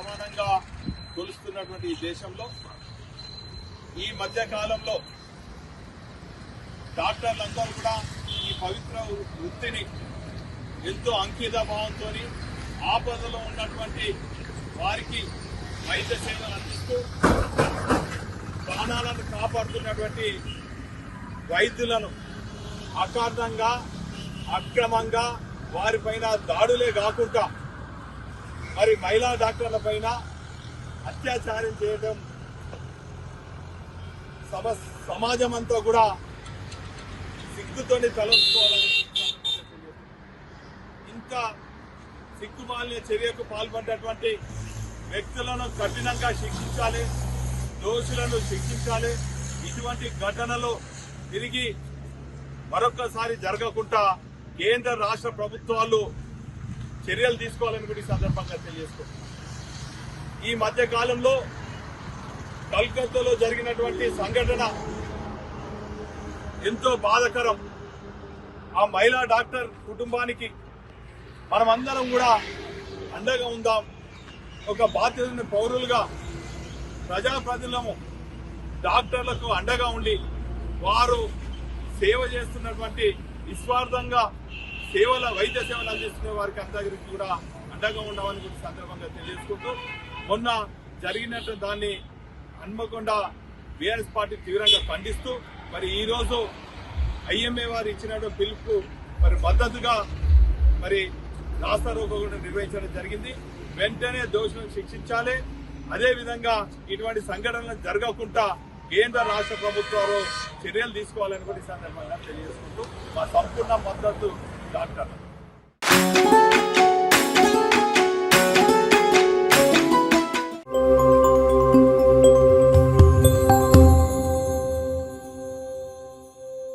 సమానంగా కొలుస్తున్నటువంటి ఈ దేశంలో ఈ మధ్య కాలంలో డాక్టర్లందరూ కూడా ఈ పవిత్ర వృత్తిని ఎంతో అంకిత భావంతో ఆపదలో ఉన్నటువంటి వారికి వైద్య సేవలు అందిస్తూ ప్రాణాలను కాపాడుతున్నటువంటి వైద్యులను అకారణంగా అక్రమంగా వారిపైన దాడులే కాకుండా మరి మహిళా డాక్టర్ల పైన అత్యాచారం చేయడం సమాజం అంతా కూడా సిగ్గుతోని తలంచుకోవాలని ఇంత సిగ్గుమాలిన చర్యకు పాల్పడ్డటువంటి వ్యక్తులను కఠినంగా శిక్షించాలి, దోషులను శిక్షించాలి. ఇటువంటి ఘటనలు తిరిగి మరొకసారి జరగకుండా కేంద్ర రాష్ట్ర ప్రభుత్వాలు చర్యలు తీసుకోవాలని కూడా ఈ సందర్భంగా తెలియజేసుకుంటున్నాం. ఈ మధ్య కాలంలో కల్కత్తాలో జరిగినటువంటి సంఘటన ఎంతో బాధాకరం. ఆ మహిళా డాక్టర్ కుటుంబానికి మనమందరం కూడా అండగా ఉందాం. ఒక బాధ్యత పౌరులుగా ప్రజాప్రతినిధులము డాక్టర్లకు అండగా ఉండి వారు సేవ చేస్తున్నటువంటి నిస్వార్థంగా వైద్య సేవలు అందిస్తున్న వారికి అందరికీ కూడా అండగా ఉండమని కూడా సందర్భంగా తెలియజేసుకుంటూ మొన్న జరిగినట్టు దాన్ని హన్మకొండ బీఆర్ఎస్ పార్టీ తీవ్రంగా ఖండిస్తూ మరి ఈ రోజు ఐఎంఏ వారు ఇచ్చిన పిలుపు మరి మద్దతుగా మరి రాస్తారోకో కూడా నిర్వహించడం జరిగింది. వెంటనే దోషులను శిక్షించాలి. అదేవిధంగా ఇటువంటి సంఘటనలు జరగకుండా కేంద్ర రాష్ట్ర ప్రభుత్వాలు చర్యలు తీసుకోవాలని కూడా ఈ సందర్భంగా తెలియజేసుకుంటూ మా సంపూర్ణ మద్దతు డాక్టర్లు.